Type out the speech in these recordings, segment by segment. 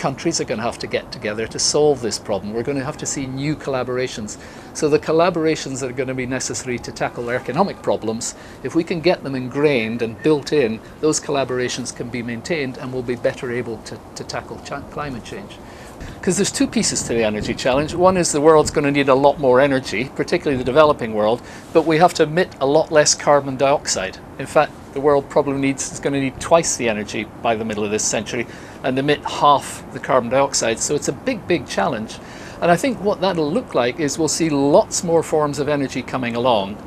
countries are going to have to get together to solve this problem. We're going to have to see new collaborations. So the collaborations that are going to be necessary to tackle our economic problems, if we can get them ingrained and built in, those collaborations can be maintained and we'll be better able to tackle climate change. Because there's two pieces to the energy challenge. One is the world's going to need a lot more energy, particularly the developing world, but we have to emit a lot less carbon dioxide. In fact, the world probably is going to need twice the energy by the middle of this century and emit half the carbon dioxide. So it's a big, big challenge. And I think what that'll look like is we'll see lots more forms of energy coming along.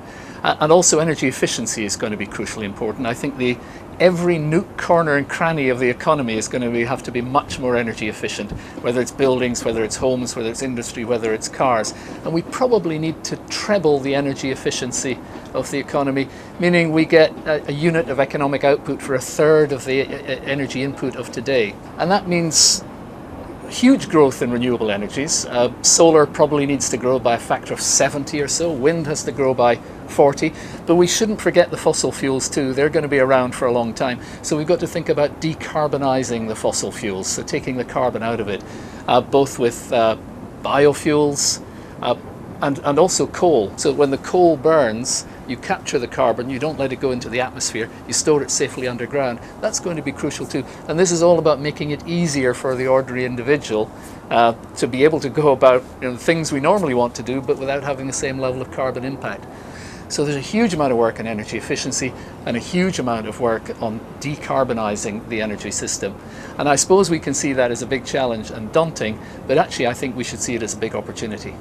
And also energy efficiency is going to be crucially important. I think every nook, corner and cranny of the economy is going to have to be much more energy efficient, whether it's buildings, whether it's homes, whether it's industry, whether it's cars. And we probably need to treble the energy efficiency of the economy, meaning we get a unit of economic output for a third of the energy input of today. And that means huge growth in renewable energies. Solar probably needs to grow by a factor of 70 or so. Wind has to grow by 40. But we shouldn't forget the fossil fuels too. They're going to be around for a long time. So we've got to think about decarbonizing the fossil fuels, so taking the carbon out of it, both with biofuels and also coal. So when the coal burns, you capture the carbon, you don't let it go into the atmosphere, you store it safely underground. That's going to be crucial too. And this is all about making it easier for the ordinary individual to be able to go about things we normally want to do, but without having the same level of carbon impact. So there's a huge amount of work on energy efficiency and a huge amount of work on decarbonizing the energy system. And I suppose we can see that as a big challenge and daunting, but actually I think we should see it as a big opportunity.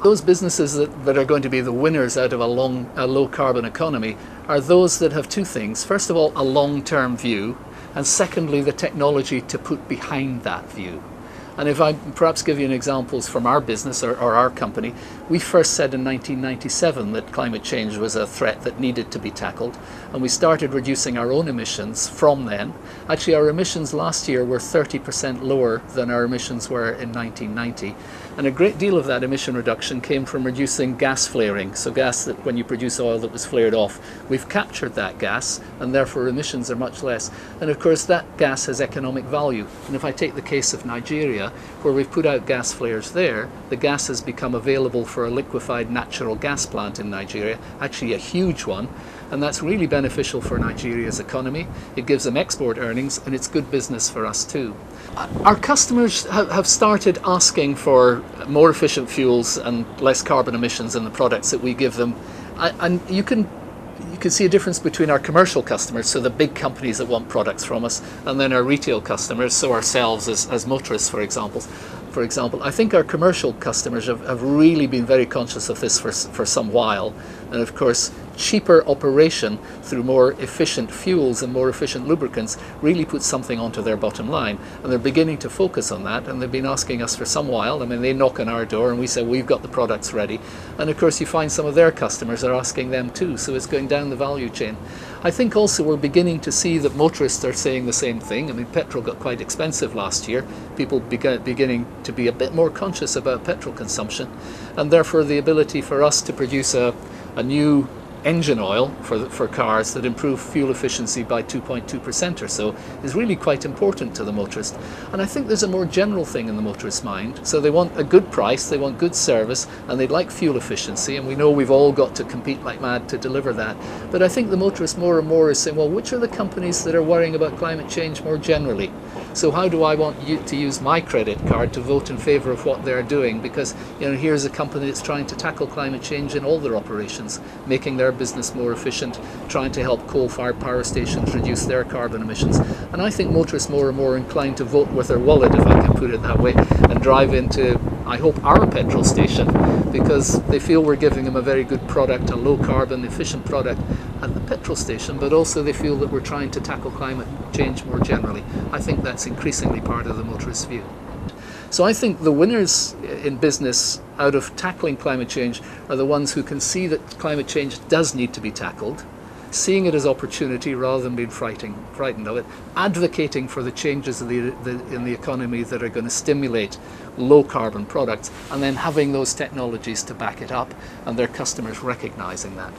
Those businesses that are going to be the winners out of a low carbon economy are those that have two things. First of all, a long-term view, and secondly, the technology to put behind that view. And if I perhaps give you an examples from our business or our company, we first said in 1997 that climate change was a threat that needed to be tackled, and we started reducing our own emissions from then. Actually, our emissions last year were 30% lower than our emissions were in 1990. And a great deal of that emission reduction came from reducing gas flaring, so gas that when you produce oil that was flared off. We've captured that gas, and therefore emissions are much less. And of course that gas has economic value. And if I take the case of Nigeria, where we've put out gas flares there, the gas has become available for a liquefied natural gas plant in Nigeria, actually a huge one, and that's really beneficial for Nigeria's economy. It gives them export earnings, and it's good business for us too. Our customers have started asking for more efficient fuels and less carbon emissions in the products that we give them. And you can see a difference between our commercial customers, so the big companies that want products from us, and then our retail customers, so ourselves as motorists, for example. I think our commercial customers have really been very conscious of this for some while. And of course, cheaper operation through more efficient fuels and more efficient lubricants really puts something onto their bottom line. And they're beginning to focus on that, and they've been asking us for some while. I mean, they knock on our door and we say, we've got the products ready. And of course, you find some of their customers are asking them too, so it's going down the value chain. I think also we're beginning to see that motorists are saying the same thing. I mean, petrol got quite expensive last year. People beginning to be a bit more conscious about petrol consumption, and therefore the ability for us to produce a new engine oil for cars that improve fuel efficiency by 2.2% or so is really quite important to the motorist. And I think there's a more general thing in the motorist's mind. So they want a good price, they want good service, and they'd like fuel efficiency, and we know we've all got to compete like mad to deliver that. But I think the motorist more and more is saying, well, which are the companies that are worrying about climate change more generally? So how do I want you to use my credit card to vote in favour of what they're doing? Because here's a company that's trying to tackle climate change in all their operations, making their business more efficient, trying to help coal-fired power stations reduce their carbon emissions. And I think motorists more and more inclined to vote with their wallet, if I can put it that way, and drive into, I hope, our petrol station, because they feel we're giving them a very good product, a low-carbon, efficient product at the petrol station, but also they feel that we're trying to tackle climate change more generally. I think that's increasingly part of the motorist's view. So I think the winners in business out of tackling climate change are the ones who can see that climate change does need to be tackled, seeing it as opportunity rather than being frightened of it, advocating for the changes in the economy that are going to stimulate low carbon products, and then having those technologies to back it up, and their customers recognizing that.